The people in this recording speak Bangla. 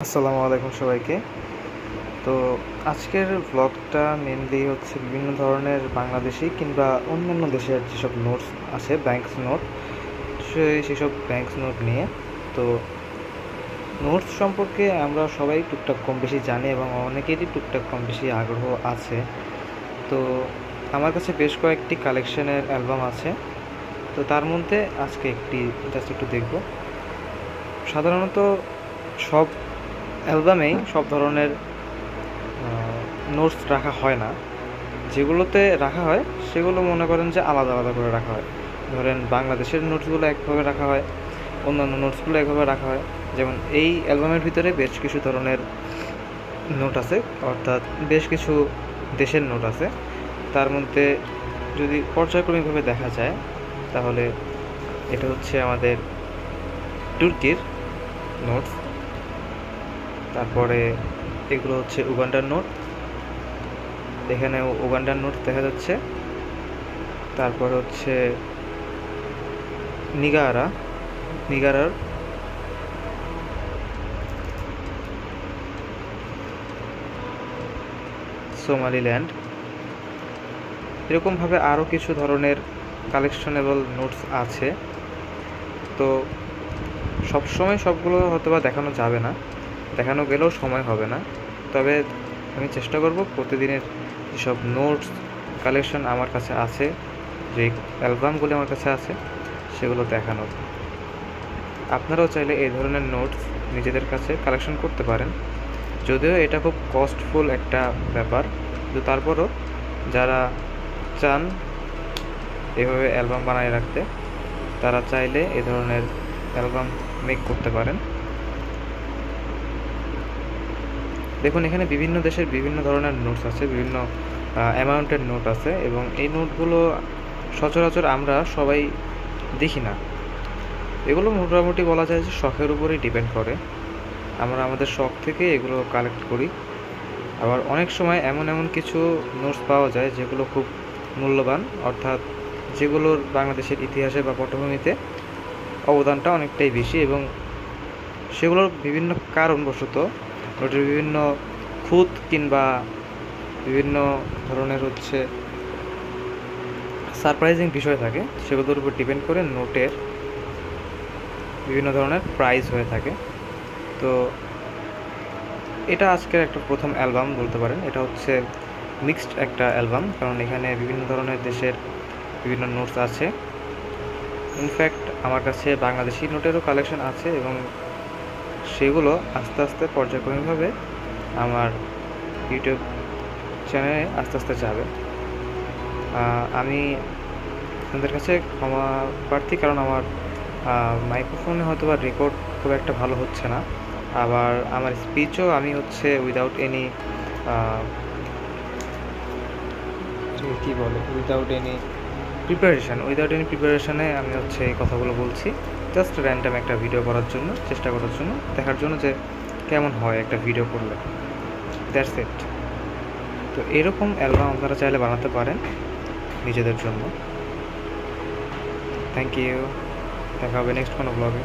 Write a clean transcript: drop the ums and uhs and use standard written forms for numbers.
আসসালামু আলাইকুম সবাইকে। তো আজকের ব্লগটা মেনলি হচ্ছে বিভিন্ন ধরনের বাংলাদেশি কিংবা অন্যান্য দেশের যেসব নোটস আছে, ব্যাংকস নোট, সেসব ব্যাংকস নোট নিয়ে। তো নোটস সম্পর্কে আমরা সবাই টুকটাক কম বেশি জানি এবং অনেকেরই টুকটাক কম বেশি আগ্রহ আছে। তো আমার কাছে বেশ কয়েকটি কালেকশনের অ্যালবাম আছে। তো তার মধ্যে আজকে একটু দেখব। সাধারণত সব অ্যালবামেই সব ধরনের নোটস রাখা হয় না। যেগুলোতে রাখা হয় সেগুলো মনে করেন যে আলাদা আলাদা করে রাখা হয়। ধরেন বাংলাদেশের নোটসগুলো একভাবে রাখা হয়, অন্যান্য নোটসগুলো একভাবে রাখা হয়। যেমন এই অ্যালবামের ভিতরে বেশ কিছু ধরনের নোট আছে, অর্থাৎ বেশ কিছু দেশের নোট আছে। তার মধ্যে যদি পর্যায়ক্রমিকভাবে দেখা যায় তাহলে এটা হচ্ছে আমাদের তুর্কির নোটস, তারপরে এগুলো হচ্ছে উগান্ডার নোট, এখানে উগান্ডার নোট দেখা যাচ্ছে। তারপর হচ্ছে নিগারার, সোমালিল্যান্ড, এরকমভাবে আরও কিছু ধরনের কালেকশনেবল নোটস আছে। তো সবসময় সবগুলো হয়তো বা দেখানো যাবে না, দেখানো গেলেও সময় হবে না। তবে আমি চেষ্টা করব প্রতিদিনের যেসব নোটস কালেকশন আমার কাছে আছে, যে অ্যালবামগুলি আমার কাছে আছে, সেগুলো দেখানোর। আপনারাও চাইলে এই ধরনের নোটস নিজেদের কাছে কালেকশন করতে পারেন, যদিও এটা খুব কস্টফুল একটা ব্যাপার, কিন্তু তারপরও যারা চান এভাবে অ্যালবাম বানিয়ে রাখতে, তারা চাইলে এই ধরনের অ্যালবাম মেক করতে পারেন। দেখুন, এখানে বিভিন্ন দেশের বিভিন্ন ধরনের নোটস আছে, বিভিন্ন অ্যামাউন্টের নোট আছে, এবং এই নোটগুলো সচরাচর আমরা সবাই দেখি না। এগুলো মোটামুটি বলা যায় যে শখের উপরেই ডিপেন্ড করে। আমরা আমাদের শখ থেকে এগুলো কালেক্ট করি। আবার অনেক সময় এমন কিছু নোটস পাওয়া যায় যেগুলো খুব মূল্যবান, অর্থাৎ যেগুলোর বাংলাদেশের ইতিহাসে বা পটভূমিতে অবদানটা অনেকটাই বেশি, এবং সেগুলোর বিভিন্ন কারণবশত নোটের বিভিন্ন খুঁত কিংবা বিভিন্ন ধরনের হচ্ছে সারপ্রাইজিং বিষয় থাকে, সেগুলোর উপর ডিপেন্ড করে নোটের বিভিন্ন ধরনের প্রাইস হয়ে থাকে। তো এটা আজকের একটা প্রথম অ্যালবাম বলতে পারেন। এটা হচ্ছে মিক্সড একটা অ্যালবাম, কারণ এখানে বিভিন্ন ধরনের দেশের বিভিন্ন নোটস আছে। ইনফ্যাক্ট আমার কাছে বাংলাদেশি নোটেরও কালেকশন আছে, এবং সেগুলো আস্তে আস্তে পর্যায়ক্রমিকভাবে আমার ইউটিউব চ্যানেলে আস্তে আস্তে যাবে। আমি আপনাদের কাছে ক্ষমা প্রার্থী, কারণ আমার মাইক্রোফোনে হয়তো বা রেকর্ড খুব একটা ভালো হচ্ছে না। আবার আমার স্পিচও আমি হচ্ছে উইদাউট এনি প্রিপারেশনে আমি হচ্ছে এই কথাগুলো বলছি, জাস্ট র্যান্ডাম একটা ভিডিও করার জন্য, চেষ্টা করার জন্য, দেখার জন্য যে কেমন হয় একটা ভিডিও করলে। That's it. তো এরকম অ্যালবাম আপনারা চাইলে বানাতে পারেন নিজেদের জন্য। থ্যাংক ইউ, দেখা হবে নেক্সট কোনো ব্লগে।